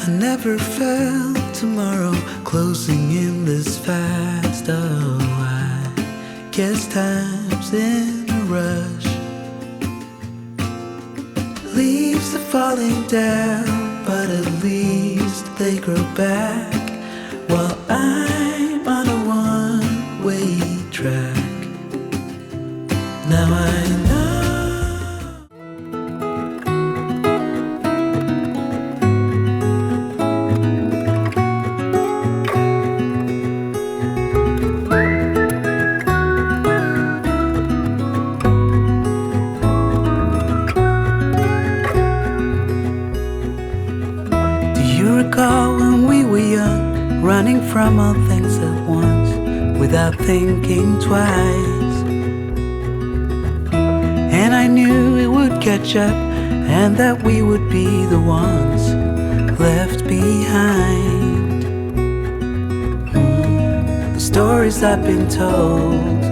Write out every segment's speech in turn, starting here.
never felt tomorrow closing in this fast. Oh, I guess time's in a rush. Leaves are falling down, but at least they grow back, while I'm on a one-way track. Now I know. Recall when we were young, running from all things at once, without thinking twice. And I knew it would catch up, and that we would be the ones left behind. The stories I've been told,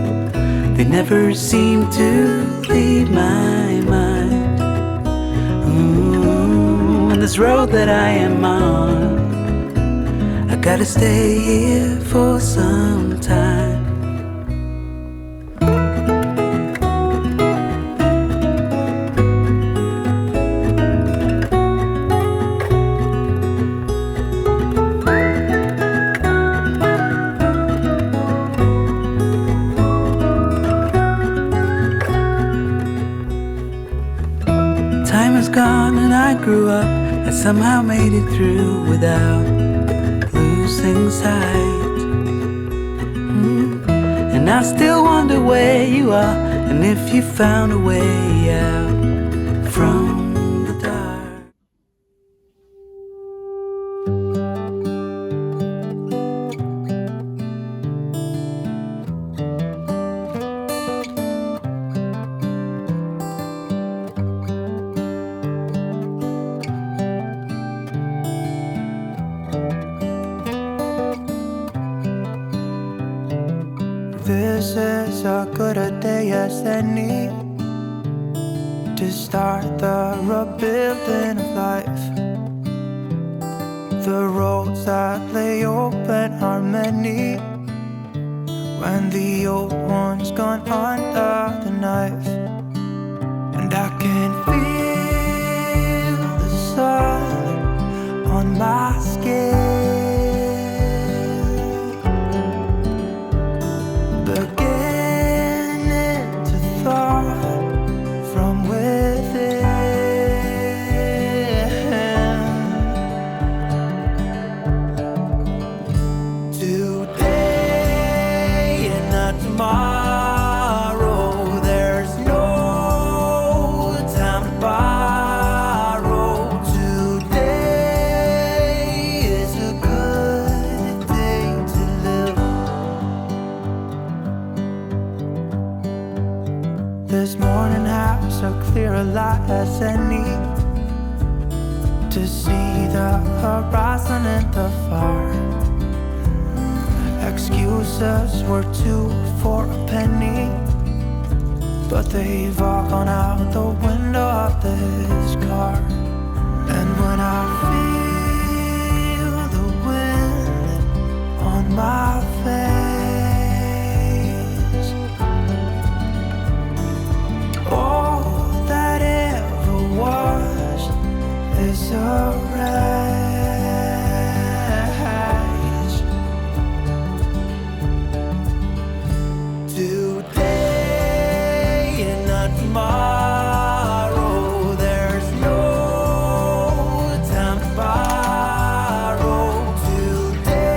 they never seem to leave my mind. This road that I am on, I gotta stay here for some time. Time is gone and I grew up. I somehow made it through without losing sight. And I still wonder where you are, and if you found a way out from the dark. This is as good a day as any to start the rebuilding of life. The roads that lay open are many when the old one's gone under the knife. And I can feel the sun on my skin, this morning has a clearer light as any to see the horizon in the far. Excuses were 2 for a penny, but they've all gone out the window of this car. And when I feel the wind on my face, all that ever was is a race. Today and not tomorrow, there's no time to borrow. Today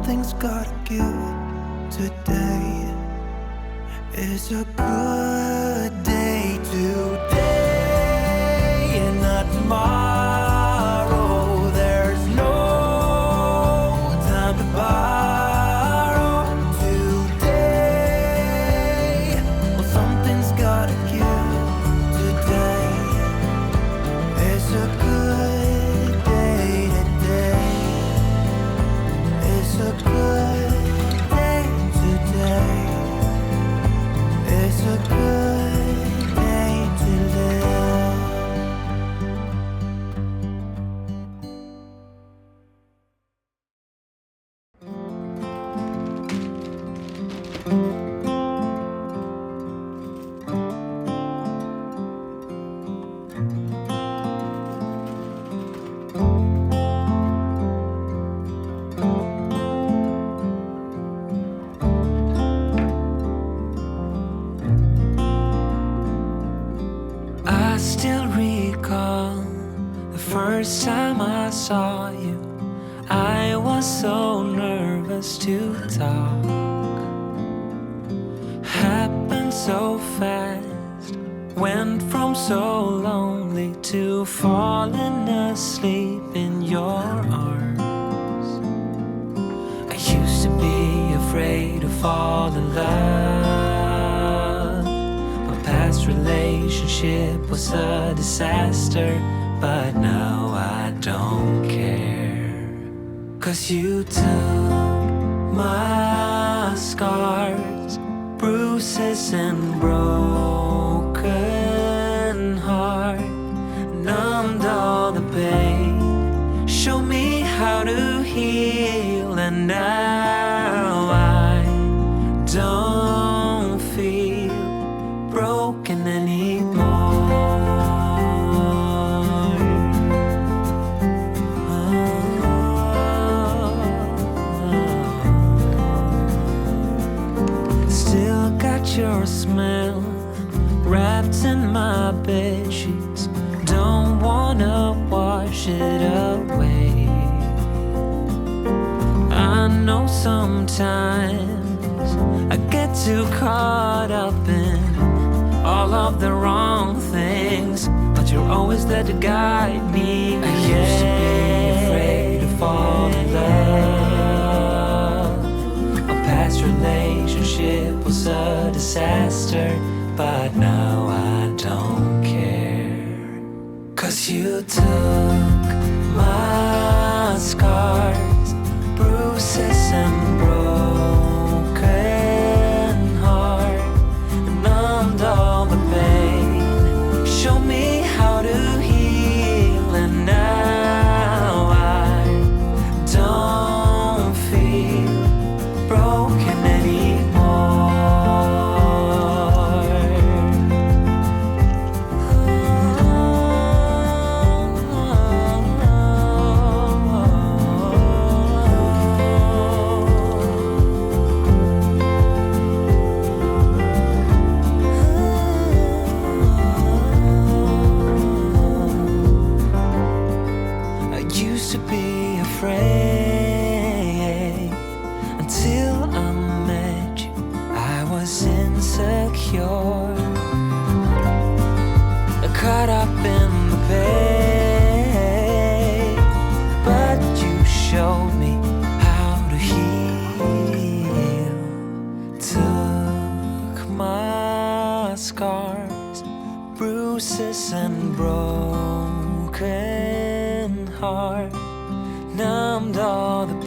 something's gotta give. Today is a good day. Today and not tomorrow. There's no time to borrow. Today, well, something's gotta give. Today is a good day. Today is a good day. Today is a good day to live. I still recall the first time I saw you. I was so nervous to talk. Happened so fast. Went from so lonely to falling asleep in your arms. I used to be afraid to fall in love. My past relationship was a disaster, but now I don't care. 'Cause you took my scars, bruises and broken heart, numbed all the pain, show me how to heal, and now I don't feel broken anymore. Still got your smell wrapped in my bedsheets. Don't wanna wash it away. I know sometimes I get too caught up in all of the wrong things, but you're always there to guide me. I used to be afraid to fall in love. A past relationship was a disaster, but now I don't care. 'Cause you took my scars, bruises and broken heart, numbed all the pain, show me how to heal, and now I don't feel broken anymore. I used to be afraid until I met you. I was insecure, caught up in the pain, but you showed me how to heal. Took my scars, bruises and broken heart, numbed all the